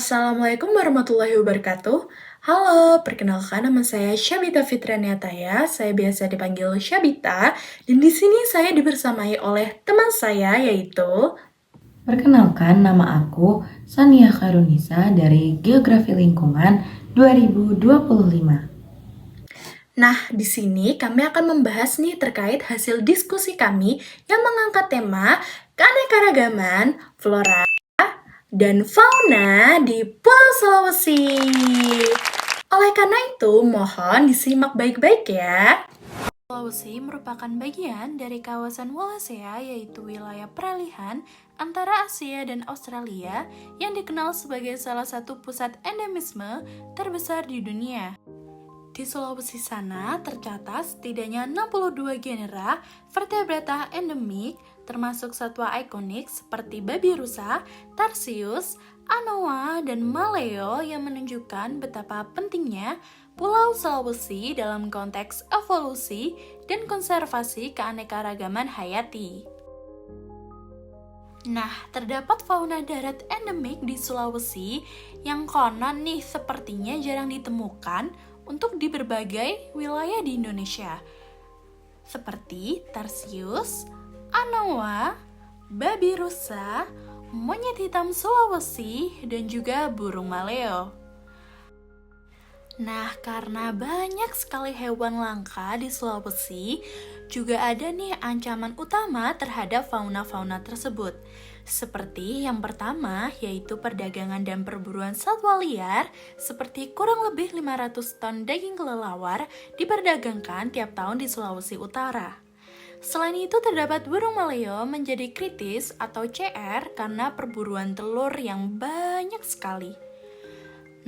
Assalamualaikum warahmatullahi wabarakatuh. Halo, perkenalkan nama saya Syabita Fitrianiataya. Saya biasa dipanggil Syabita, dan di sini saya dibersamai oleh teman saya yaitu. Perkenalkan, nama aku Sania Karunisa dari Geografi Lingkungan 2025. Nah, di sini kami akan membahas nih terkait hasil diskusi kami yang mengangkat tema keanekaragaman flora dan fauna di Pulau Sulawesi. Oleh karena itu, mohon disimak baik-baik ya. Sulawesi merupakan bagian dari kawasan Wallacea, yaitu wilayah peralihan antara Asia dan Australia yang dikenal sebagai salah satu pusat endemisme terbesar di dunia. Di Sulawesi sana tercatat setidaknya 62 genera vertebrata endemik, termasuk satwa ikonik seperti babi rusa, tarsius, anoa, dan maleo yang menunjukkan betapa pentingnya Pulau Sulawesi dalam konteks evolusi dan konservasi keanekaragaman hayati. Nah, terdapat fauna darat endemik di Sulawesi yang konon nih sepertinya jarang ditemukan untuk di berbagai wilayah di Indonesia, seperti tarsius, anoa, babi rusa, monyet hitam Sulawesi, dan juga burung maleo. Nah, karena banyak sekali hewan langka di Sulawesi, juga ada nih ancaman utama terhadap fauna-fauna tersebut. Seperti yang pertama, yaitu perdagangan dan perburuan satwa liar, seperti kurang lebih 500 ton daging kelelawar diperdagangkan tiap tahun di Sulawesi Utara. Selain itu, terdapat burung maleo menjadi kritis atau CR karena perburuan telur yang banyak sekali.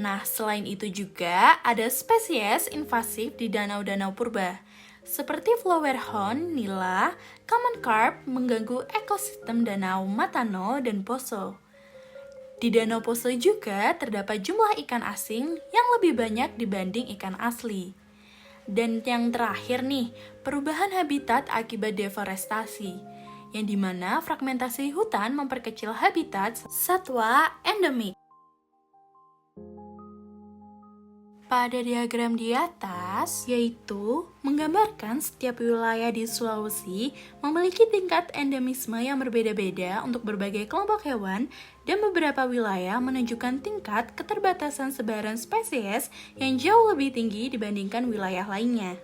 Nah, selain itu juga ada spesies invasif di danau-danau purba, seperti flowerhorn, nila, common carp mengganggu ekosistem danau Matano dan Poso. Di Danau Poso juga terdapat jumlah ikan asing yang lebih banyak dibanding ikan asli. Dan yang terakhir nih, perubahan habitat akibat deforestasi, yang dimana fragmentasi hutan memperkecil habitat satwa endemik. Pada diagram di atas, yaitu menggambarkan setiap wilayah di Sulawesi memiliki tingkat endemisme yang berbeda-beda untuk berbagai kelompok hewan, dan beberapa wilayah menunjukkan tingkat keterbatasan sebaran spesies yang jauh lebih tinggi dibandingkan wilayah lainnya.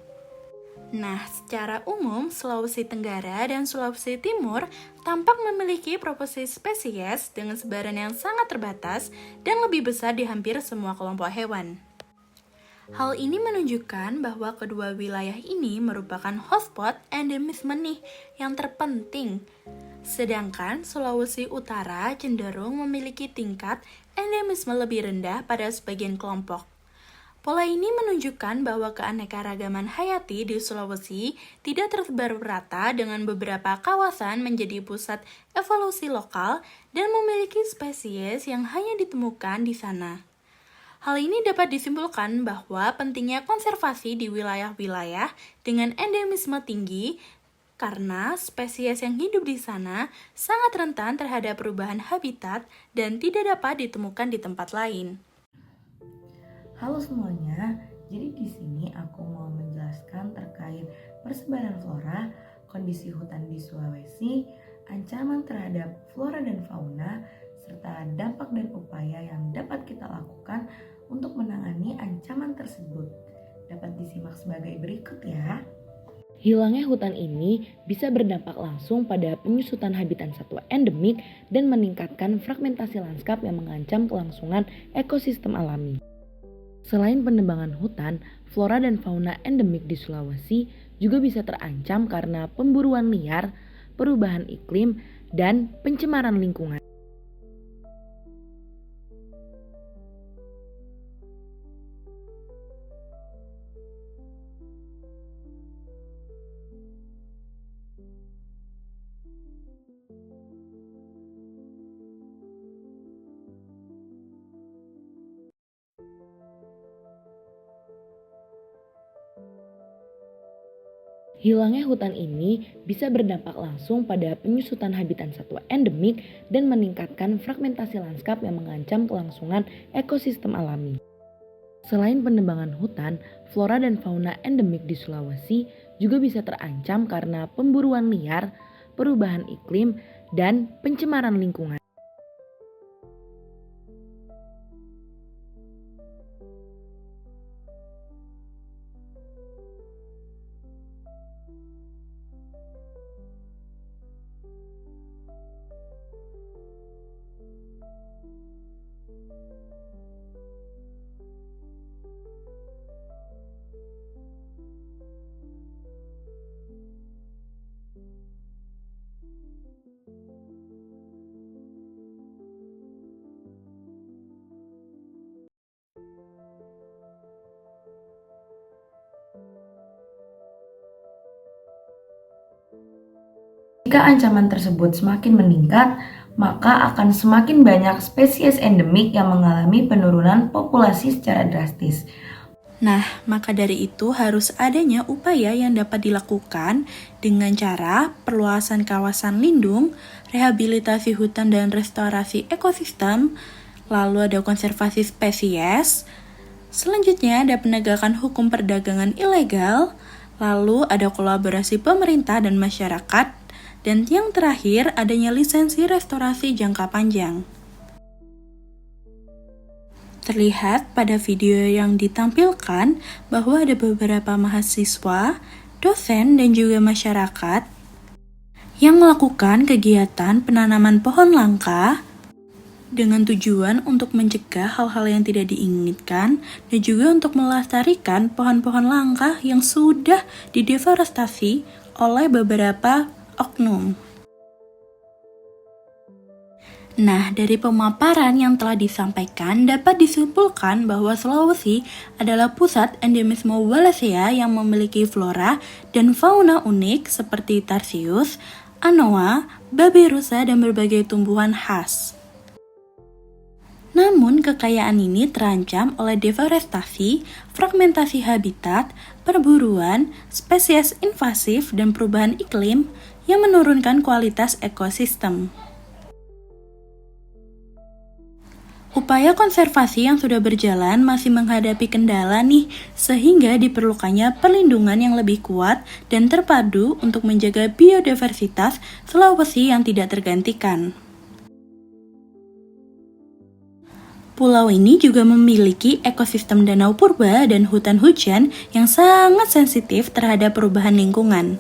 Nah, secara umum, Sulawesi Tenggara dan Sulawesi Timur tampak memiliki proporsi spesies dengan sebaran yang sangat terbatas dan lebih besar di hampir semua kelompok hewan. Hal ini menunjukkan bahwa kedua wilayah ini merupakan hotspot endemisme nih yang terpenting. Sedangkan Sulawesi Utara cenderung memiliki tingkat endemisme lebih rendah pada sebagian kelompok. Pola ini menunjukkan bahwa keanekaragaman hayati di Sulawesi tidak tersebar merata dengan beberapa kawasan menjadi pusat evolusi lokal dan memiliki spesies yang hanya ditemukan di sana. Hal ini dapat disimpulkan bahwa pentingnya konservasi di wilayah-wilayah dengan endemisme tinggi karena spesies yang hidup di sana sangat rentan terhadap perubahan habitat dan tidak dapat ditemukan di tempat lain. Halo semuanya, jadi di sini aku mau menjelaskan terkait persebaran flora, kondisi hutan di Sulawesi, ancaman terhadap flora dan fauna, serta dampak dan upaya yang dapat kita lakukan untuk menangani ancaman tersebut. Dapat disimak sebagai berikut ya. Hilangnya hutan ini bisa berdampak langsung pada penyusutan habitat satwa endemik dan meningkatkan fragmentasi lanskap yang mengancam kelangsungan ekosistem alami. Selain penebangan hutan, flora dan fauna endemik di Sulawesi juga bisa terancam karena pemburuan liar, perubahan iklim, dan pencemaran lingkungan. Hilangnya hutan ini bisa berdampak langsung pada penyusutan habitat satwa endemik dan meningkatkan fragmentasi lanskap yang mengancam kelangsungan ekosistem alami. Selain penebangan hutan, flora dan fauna endemik di Sulawesi juga bisa terancam karena pemburuan liar, perubahan iklim, dan pencemaran lingkungan. Jika ancaman tersebut semakin meningkat, maka akan semakin banyak spesies endemik yang mengalami penurunan populasi secara drastis. Nah, maka dari itu harus adanya upaya yang dapat dilakukan dengan cara perluasan kawasan lindung, rehabilitasi hutan dan restorasi ekosistem, lalu ada konservasi spesies, selanjutnya ada penegakan hukum perdagangan ilegal, lalu ada kolaborasi pemerintah dan masyarakat, dan yang terakhir adanya lisensi restorasi jangka panjang. Terlihat pada video yang ditampilkan bahwa ada beberapa mahasiswa, dosen, dan juga masyarakat yang melakukan kegiatan penanaman pohon langka dengan tujuan untuk mencegah hal-hal yang tidak diinginkan dan juga untuk melestarikan pohon-pohon langka yang sudah dideforestasi oleh beberapa oknum. Nah, dari pemaparan yang telah disampaikan dapat disimpulkan bahwa Sulawesi adalah pusat endemisme Wallacea yang memiliki flora dan fauna unik seperti tarsius, anoa, babi rusa, dan berbagai tumbuhan khas. Namun, kekayaan ini terancam oleh deforestasi, fragmentasi habitat, perburuan, spesies invasif, dan perubahan iklim yang menurunkan kualitas ekosistem. Upaya konservasi yang sudah berjalan masih menghadapi kendala nih, sehingga diperlukannya perlindungan yang lebih kuat dan terpadu untuk menjaga biodiversitas Sulawesi yang tidak tergantikan. Pulau ini juga memiliki ekosistem danau purba dan hutan hujan yang sangat sensitif terhadap perubahan lingkungan.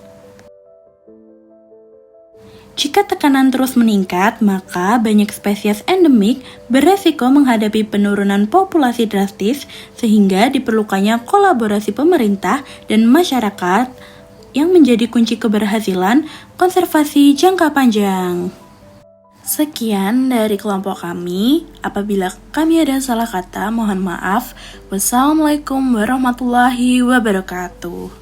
Jika tekanan terus meningkat, maka banyak spesies endemik beresiko menghadapi penurunan populasi drastis sehingga diperlukannya kolaborasi pemerintah dan masyarakat yang menjadi kunci keberhasilan konservasi jangka panjang. Sekian dari kelompok kami. Apabila kami ada salah kata, mohon maaf. Wassalamualaikum warahmatullahi wabarakatuh.